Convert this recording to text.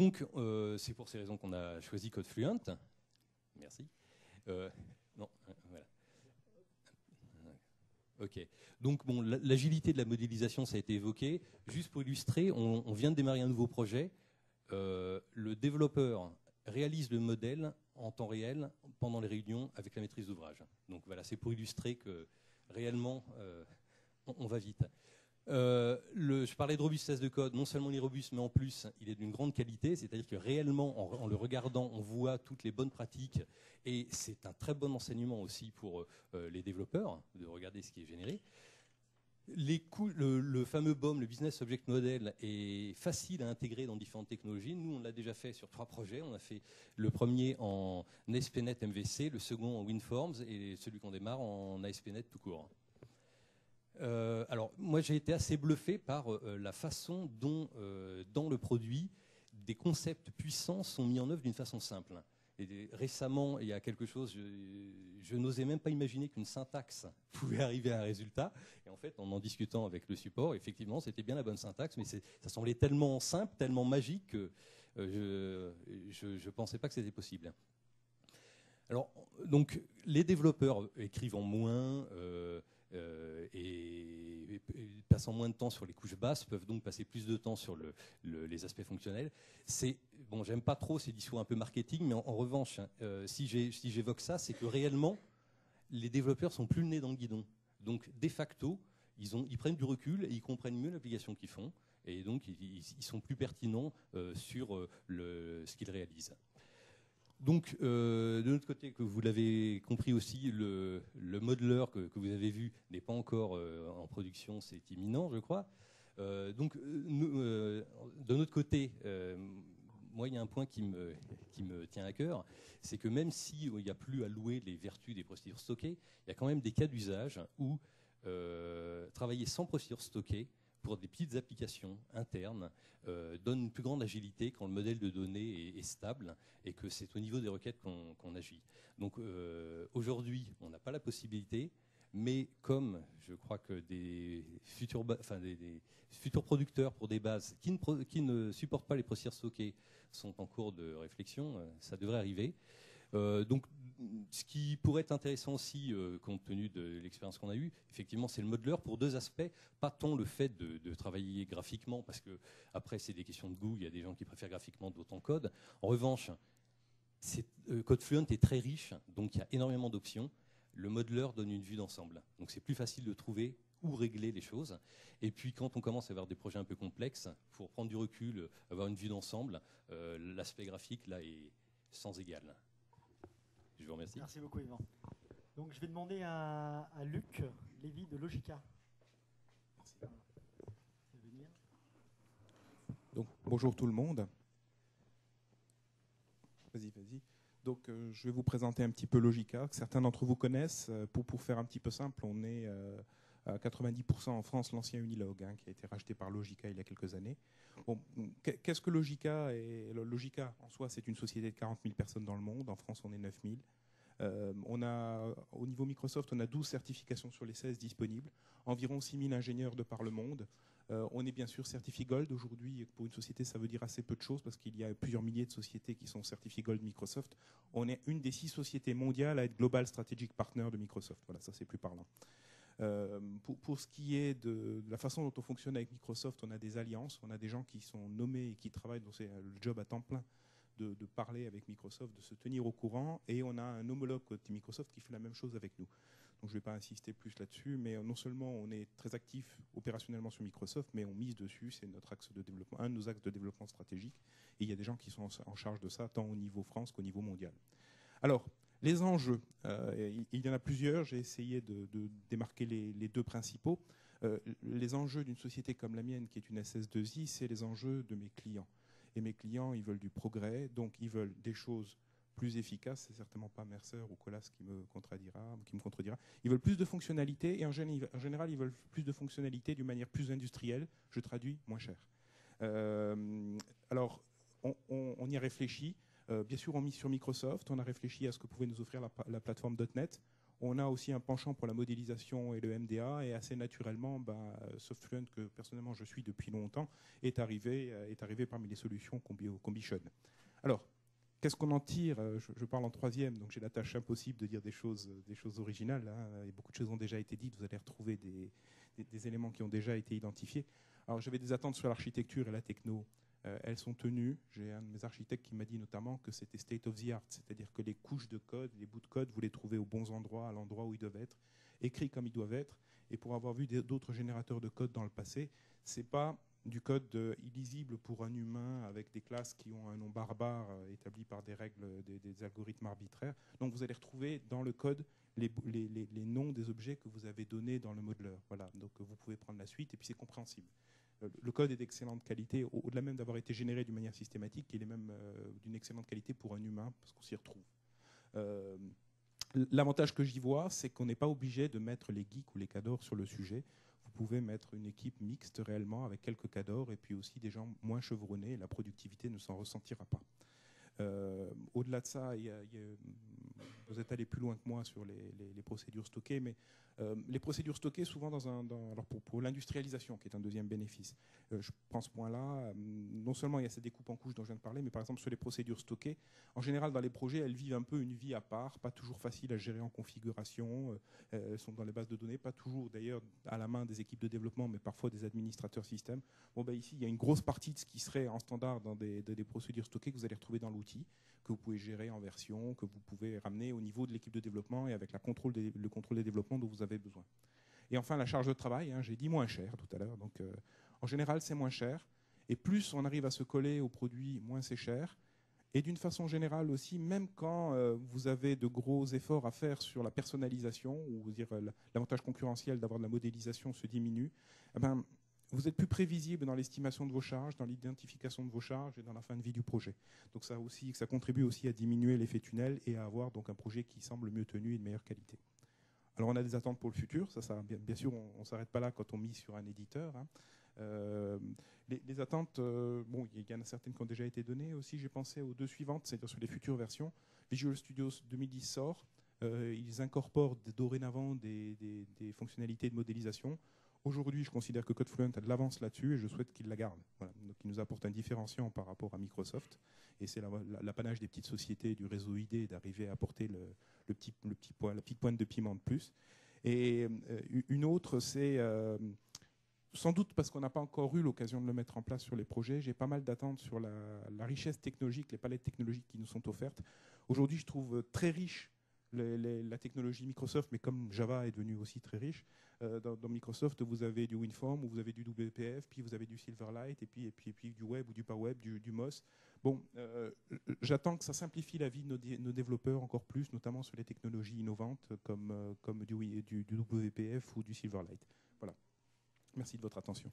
Donc, c'est pour ces raisons qu'on a choisi CodeFluent. Merci. Non, voilà. Ok. Donc, bon, l'agilité de la modélisation, ça a été évoqué. Juste pour illustrer, on vient de démarrer un nouveau projet. Le développeur réalise le modèle en temps réel pendant les réunions avec la maîtrise d'ouvrage. Donc voilà, c'est pour illustrer que réellement, on va vite. Je parlais de robustesse de code. Non seulement il est robuste, mais en plus, il est d'une grande qualité. C'est-à-dire que réellement, en le regardant, on voit toutes les bonnes pratiques. Et c'est un très bon enseignement aussi pour les développeurs de regarder ce qui est généré. Le fameux BOM, le Business Object Model, est facile à intégrer dans différentes technologies. Nous, on l'a déjà fait sur 3 projets. On a fait le premier en ASP.NET MVC, le second en WinForms et celui qu'on démarre en ASP.NET tout court. Alors, moi, j'ai été assez bluffé par la façon dont, dans le produit, des concepts puissants sont mis en œuvre d'une façon simple. Et récemment, il y a quelque chose, je n'osais même pas imaginer qu'une syntaxe pouvait arriver à un résultat. Et en fait, en discutant avec le support, effectivement, c'était bien la bonne syntaxe, mais ça semblait tellement simple, tellement magique que je ne pensais pas que c'était possible. Alors, donc, les développeurs écrivent en moins et passant moins de temps sur les couches basses, peuvent donc passer plus de temps sur les aspects fonctionnels. Bon, j'aime pas trop ces discours un peu marketing, mais en revanche, si j'évoque ça, c'est que réellement, les développeurs sont plus le nez dans le guidon. Donc, de facto, ils prennent du recul et ils comprennent mieux l'application qu'ils font. Et donc, ils sont plus pertinents sur ce qu'ils réalisent. Donc, de notre côté, que vous l'avez compris aussi, le modeler que vous avez vu n'est pas encore en production, c'est imminent, je crois. Donc, de notre côté, moi, il y a un point qui me tient à cœur, c'est que même s'il n'y a plus à louer les vertus des procédures stockées, il y a quand même des cas d'usage où travailler sans procédures stockées pour des petites applications internes donne une plus grande agilité quand le modèle de données est stable et que c'est au niveau des requêtes qu'on agit. Donc aujourd'hui, on n'a pas la possibilité, mais comme je crois que des futurs producteurs pour des bases qui ne supportent pas les procédures stockées sont en cours de réflexion, ça devrait arriver. Donc, ce qui pourrait être intéressant aussi, compte tenu de l'expérience qu'on a eue, effectivement, c'est le modeler pour 2 aspects. Pas tant le fait de travailler graphiquement, parce que après, c'est des questions de goût. Il y a des gens qui préfèrent graphiquement, d'autres en code. En revanche, CodeFluent est très riche, donc il y a énormément d'options. Le modeler donne une vue d'ensemble. Donc, c'est plus facile de trouver où régler les choses. Et puis, quand on commence à avoir des projets un peu complexes, pour prendre du recul, avoir une vue d'ensemble, l'aspect graphique, là, est sans égal. Je vous remercie. Merci beaucoup, Yvan. Donc, je vais demander à Luc Lévy de Logica. Merci. Donc, bonjour tout le monde. Vas-y. Donc, je vais vous présenter un petit peu Logica, que certains d'entre vous connaissent. Pour faire un petit peu simple, on est à 90% en France l'ancien Unilog, qui a été racheté par Logica il y a quelques années. Bon, qu'est-ce que Logica ? Logica, en soi, c'est une société de 40 000 personnes dans le monde. En France, on est 9 000. Au niveau Microsoft, on a 12 certifications sur les 16 disponibles, environ 6 000 ingénieurs de par le monde. On est bien sûr certifié Gold. Aujourd'hui, pour une société, ça veut dire assez peu de choses parce qu'il y a plusieurs milliers de sociétés qui sont certifiées Gold Microsoft. On est une des 6 sociétés mondiales à être Global Strategic Partner de Microsoft. Voilà, ça c'est plus parlant. Pour ce qui est de la façon dont on fonctionne avec Microsoft, on a des alliances, on a des gens qui sont nommés et qui travaillent, donc c'est le job à temps plein de parler avec Microsoft, de se tenir au courant, et on a un homologue côté Microsoft qui fait la même chose avec nous. Donc je ne vais pas insister plus là-dessus, mais non seulement on est très actif opérationnellement sur Microsoft, mais on mise dessus, c'est notre axe de développement, un de nos axes de développement stratégique, et il y a des gens qui sont en charge de ça, tant au niveau France qu'au niveau mondial. Alors, les enjeux, il y en a plusieurs, j'ai essayé de démarquer les 2 principaux. Les enjeux d'une société comme la mienne, qui est une SS2I, c'est les enjeux de mes clients. Et mes clients, ils veulent du progrès, donc ils veulent des choses plus efficaces. C'est certainement pas Mercer ou Colas qui me contredira. Ils veulent plus de fonctionnalités et en général, ils veulent plus de fonctionnalités d'une manière plus industrielle. Je traduis, moins cher. Alors, on y a réfléchi. Bien sûr, on mise sur Microsoft. On a réfléchi à ce que pouvait nous offrir la plateforme .NET. On a aussi un penchant pour la modélisation et le MDA, et assez naturellement, SoftFluent, que personnellement je suis depuis longtemps, est arrivé parmi les solutions qu'on bichonne. Alors, qu'est-ce qu'on en tire? Je parle en troisième, donc j'ai la tâche impossible de dire des choses originales, hein, et beaucoup de choses ont déjà été dites, vous allez retrouver des éléments qui ont déjà été identifiés. Alors j'avais des attentes sur l'architecture et la techno. Elles sont tenues. J'ai un de mes architectes qui m'a dit notamment que c'était state of the art, c'est-à-dire que les couches de code, les bouts de code, vous les trouvez aux bons endroits, à l'endroit où ils doivent être, écrits comme ils doivent être. Et pour avoir vu d'autres générateurs de code dans le passé, c'est pas du code illisible pour un humain avec des classes qui ont un nom barbare établi par des règles, des algorithmes arbitraires. Donc vous allez retrouver dans le code les noms des objets que vous avez donnés dans le modeler. Voilà. Donc vous pouvez prendre la suite et puis c'est compréhensible. Le code est d'excellente qualité, au-delà même d'avoir été généré d'une manière systématique, il est même d'une excellente qualité pour un humain, parce qu'on s'y retrouve. L'avantage que j'y vois, c'est qu'on n'est pas obligé de mettre les geeks ou les cadors sur le sujet. Vous pouvez mettre une équipe mixte réellement, avec quelques cadors, et puis aussi des gens moins chevronnés, et la productivité ne s'en ressentira pas. Au-delà de ça, vous êtes allé plus loin que moi sur les procédures stockées, mais les procédures stockées, souvent alors pour l'industrialisation, qui est un deuxième bénéfice, je prends ce point-là. Non seulement il y a cette découpe en couches dont je viens de parler, mais par exemple sur les procédures stockées, en général dans les projets, elles vivent un peu une vie à part, pas toujours facile à gérer en configuration. Elles sont dans les bases de données, pas toujours d'ailleurs à la main des équipes de développement, mais parfois des administrateurs système. Ici, il y a une grosse partie de ce qui serait en standard dans des procédures stockées que vous allez retrouver dans l'outil, que vous pouvez gérer en version, que vous pouvez ramener au niveau de l'équipe de développement et avec le contrôle des développements dont vous avez besoin. Et enfin, la charge de travail, j'ai dit moins cher tout à l'heure. Donc, en général, c'est moins cher. Et plus on arrive à se coller au produit, moins c'est cher. Et d'une façon générale aussi, même quand vous avez de gros efforts à faire sur la personnalisation, ou dire l'avantage concurrentiel d'avoir de la modélisation se diminue, vous êtes plus prévisible dans l'estimation de vos charges, dans l'identification de vos charges et dans la fin de vie du projet. Donc ça contribue aussi à diminuer l'effet tunnel et à avoir donc un projet qui semble mieux tenu et de meilleure qualité. Alors on a des attentes pour le futur, bien sûr on ne s'arrête pas là quand on mise sur un éditeur. Les attentes, il y en a certaines qui ont déjà été données aussi, j'ai pensé aux deux suivantes, c'est-à-dire sur les futures versions. Visual Studio 2010 sort, ils incorporent dorénavant des fonctionnalités de modélisation. Aujourd'hui, je considère que CodeFluent a de l'avance là-dessus et je souhaite qu'il la garde. Voilà. Donc, il nous apporte un différenciant par rapport à Microsoft. Et c'est l'apanage des petites sociétés du réseau ID d'arriver à apporter la petite pointe de piment de plus. Et une autre, c'est sans doute parce qu'on n'a pas encore eu l'occasion de le mettre en place sur les projets. J'ai pas mal d'attentes sur la richesse technologique, les palettes technologiques qui nous sont offertes. Aujourd'hui, je trouve très riche la technologie Microsoft, mais comme Java est devenu aussi très riche, dans Microsoft, vous avez du WinForm, vous avez du WPF, puis vous avez du Silverlight, et puis du web ou du PowerWeb, du MOS. J'attends que ça simplifie la vie de nos développeurs encore plus, notamment sur les technologies innovantes comme du WPF ou du Silverlight. Voilà. Merci de votre attention.